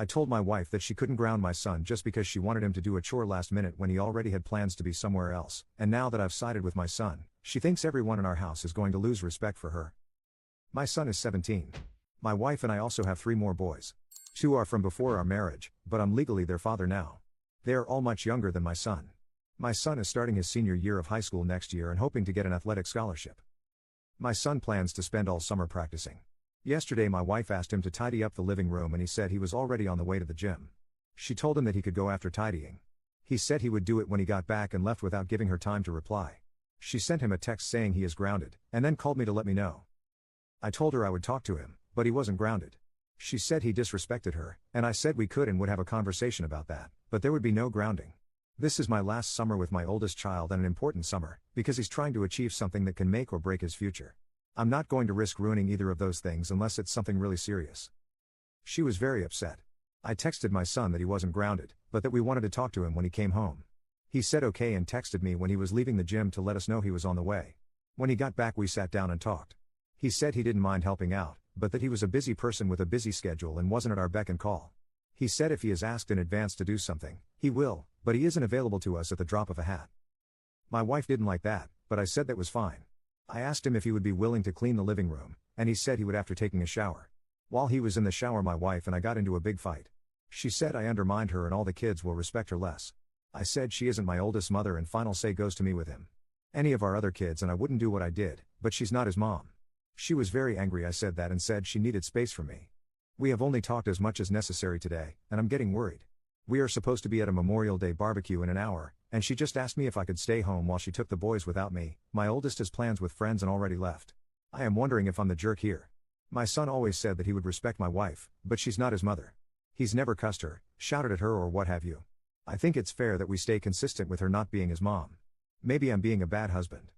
I told my wife that she couldn't ground my son just because she wanted him to do a chore last minute when he already had plans to be somewhere else, and now that I've sided with my son, she thinks everyone in our house is going to lose respect for her. My son is 17. My wife and I also have 3 more boys. 2 are from before our marriage, but I'm legally their father now. They are all much younger than my son. My son is starting his senior year of high school next year and hoping to get an athletic scholarship. My son plans to spend all summer practicing. Yesterday my wife asked him to tidy up the living room and he said he was already on the way to the gym. She told him that he could go after tidying. He said he would do it when he got back and left without giving her time to reply. She sent him a text saying he is grounded, and then called me to let me know. I told her I would talk to him, but he wasn't grounded. She said he disrespected her, and I said we could and would have a conversation about that, but there would be no grounding. This is my last summer with my oldest child and an important summer, because he's trying to achieve something that can make or break his future. I'm not going to risk ruining either of those things unless it's something really serious. She was very upset. I texted my son that he wasn't grounded, but that we wanted to talk to him when he came home. He said okay and texted me when he was leaving the gym to let us know he was on the way. When he got back we sat down and talked. He said he didn't mind helping out, but that he was a busy person with a busy schedule and wasn't at our beck and call. He said if he is asked in advance to do something, he will, but he isn't available to us at the drop of a hat. My wife didn't like that, but I said that was fine. I asked him if he would be willing to clean the living room, and he said he would after taking a shower. While he was in the shower my wife and I got into a big fight. She said I undermined her and all the kids will respect her less. I said she isn't my oldest mother and final say goes to me with him. Any of our other kids and I wouldn't do what I did, but she's not his mom. She was very angry I said that and said she needed space from me. We have only talked as much as necessary today, and I'm getting worried. We are supposed to be at a Memorial Day barbecue in an hour, and she just asked me if I could stay home while she took the boys without me. My oldest has plans with friends and already left. I am wondering if I'm the jerk here. My son always said that he would respect my wife, but she's not his mother. He's never cussed her, shouted at her or what have you. I think it's fair that we stay consistent with her not being his mom. Maybe I'm being a bad husband.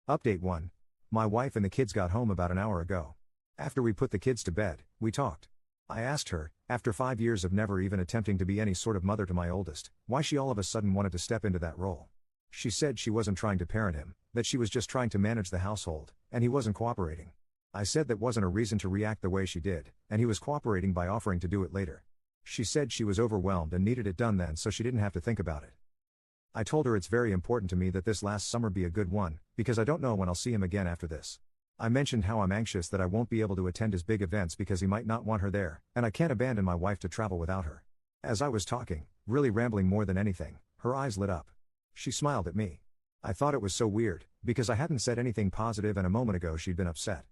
Update 1. My wife and the kids got home about an hour ago. After we put the kids to bed, we talked. I asked her, after 5 years of never even attempting to be any sort of mother to my oldest, why she all of a sudden wanted to step into that role. She said she wasn't trying to parent him, that she was just trying to manage the household, and he wasn't cooperating. I said that wasn't a reason to react the way she did, and he was cooperating by offering to do it later. She said she was overwhelmed and needed it done then so she didn't have to think about it. I told her it's very important to me that this last summer be a good one, because I don't know when I'll see him again after this. I mentioned how I'm anxious that I won't be able to attend his big events because he might not want her there, and I can't abandon my wife to travel without her. As I was talking, really rambling more than anything, her eyes lit up. She smiled at me. I thought it was so weird, because I hadn't said anything positive and a moment ago she'd been upset.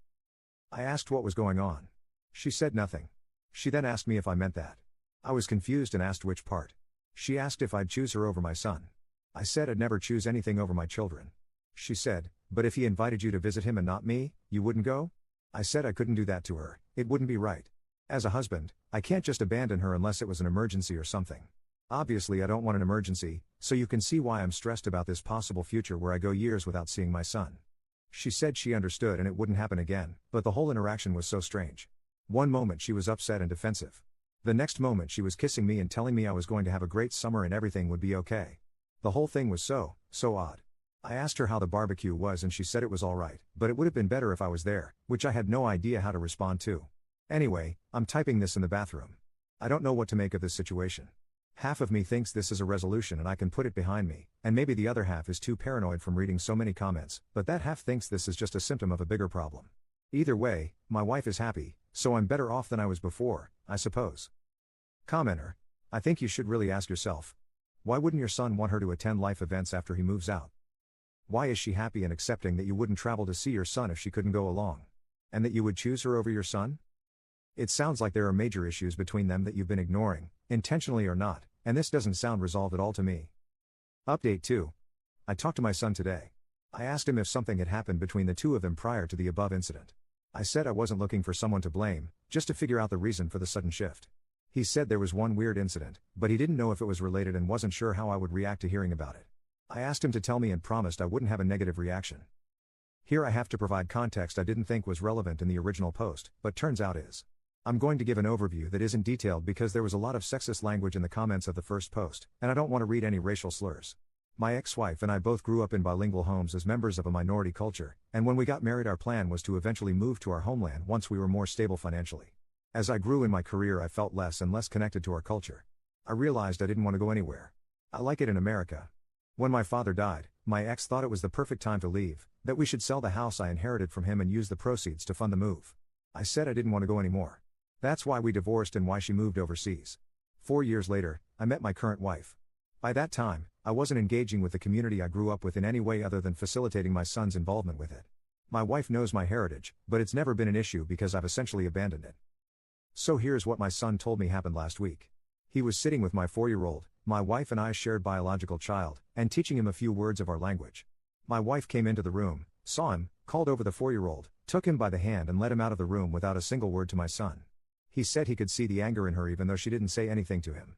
I asked what was going on. She said nothing. She then asked me if I meant that. I was confused and asked which part. She asked if I'd choose her over my son. I said I'd never choose anything over my children. She said, but if he invited you to visit him and not me, you wouldn't go? I said I couldn't do that to her, it wouldn't be right. As a husband, I can't just abandon her unless it was an emergency or something. Obviously I don't want an emergency, so you can see why I'm stressed about this possible future where I go years without seeing my son. She said she understood and it wouldn't happen again, but the whole interaction was so strange. One moment she was upset and defensive. The next moment she was kissing me and telling me I was going to have a great summer and everything would be okay. The whole thing was so odd. I asked her how the barbecue was and she said it was alright, but it would have been better if I was there, which I had no idea how to respond to. Anyway, I'm typing this in the bathroom. I don't know what to make of this situation. Half of me thinks this is a resolution and I can put it behind me, and maybe the other half is too paranoid from reading so many comments, but that half thinks this is just a symptom of a bigger problem. Either way, my wife is happy, so I'm better off than I was before, I suppose. Commenter. I think you should really ask yourself. Why wouldn't your son want her to attend life events after he moves out? Why is she happy and accepting that you wouldn't travel to see your son if she couldn't go along? And that you would choose her over your son? It sounds like there are major issues between them that you've been ignoring, intentionally or not, and this doesn't sound resolved at all to me. Update 2. I talked to my son today. I asked him if something had happened between the two of them prior to the above incident. I said I wasn't looking for someone to blame, just to figure out the reason for the sudden shift. He said there was one weird incident, but he didn't know if it was related and wasn't sure how I would react to hearing about it. I asked him to tell me and promised I wouldn't have a negative reaction. Here I have to provide context I didn't think was relevant in the original post, but turns out is. I'm going to give an overview that isn't detailed because there was a lot of sexist language in the comments of the first post, and I don't want to read any racial slurs. My ex-wife and I both grew up in bilingual homes as members of a minority culture, and when we got married our plan was to eventually move to our homeland once we were more stable financially. As I grew in my career, I felt less and less connected to our culture. I realized I didn't want to go anywhere. I like it in America. When my father died, my ex thought it was the perfect time to leave, that we should sell the house I inherited from him and use the proceeds to fund the move. I said I didn't want to go anymore. That's why we divorced and why she moved overseas. 4 years later, I met my current wife. By that time, I wasn't engaging with the community I grew up with in any way other than facilitating my son's involvement with it. My wife knows my heritage, but it's never been an issue because I've essentially abandoned it. So here's what my son told me happened last week. He was sitting with my 4-year-old, my wife and I shared biological child, and teaching him a few words of our language. My wife came into the room, saw him, called over the 4-year-old, took him by the hand and led him out of the room without a single word to my son. He said he could see the anger in her even though she didn't say anything to him.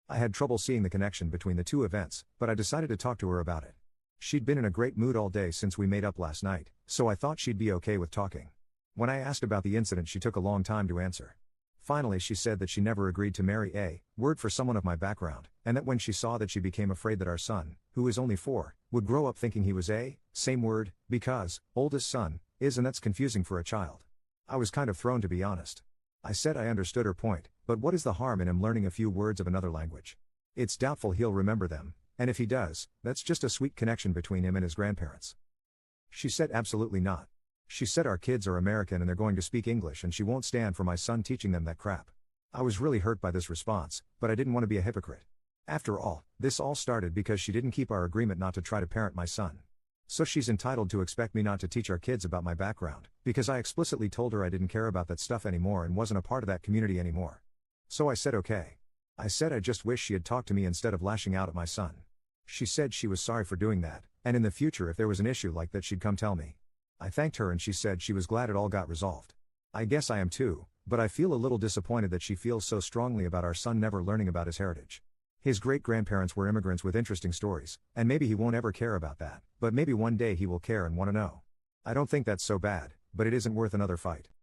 I had trouble seeing the connection between the two events, but I decided to talk to her about it. She'd been in a great mood all day since we made up last night, so I thought she'd be okay with talking. When I asked about the incident, she took a long time to answer. Finally, she said that she never agreed to marry a word for someone of my background, and that when she saw that, she became afraid that our son, who is only 4, would grow up thinking he was a same word, because oldest son is, and that's confusing for a child. I was kind of thrown, to be honest. I said I understood her point, but what is the harm in him learning a few words of another language? It's doubtful he'll remember them, and if he does, that's just a sweet connection between him and his grandparents. She said absolutely not. She said our kids are American and they're going to speak English, and she won't stand for my son teaching them that crap. I was really hurt by this response, but I didn't want to be a hypocrite. After all, this all started because she didn't keep our agreement not to try to parent my son. So she's entitled to expect me not to teach our kids about my background, because I explicitly told her I didn't care about that stuff anymore and wasn't a part of that community anymore. So I said okay. I said I just wish she had talked to me instead of lashing out at my son. She said she was sorry for doing that, and in the future if there was an issue like that she'd come tell me. I thanked her and she said she was glad it all got resolved. I guess I am too, but I feel a little disappointed that she feels so strongly about our son never learning about his heritage. His great-grandparents were immigrants with interesting stories, and maybe he won't ever care about that, but maybe one day he will care and want to know. I don't think that's so bad, but it isn't worth another fight.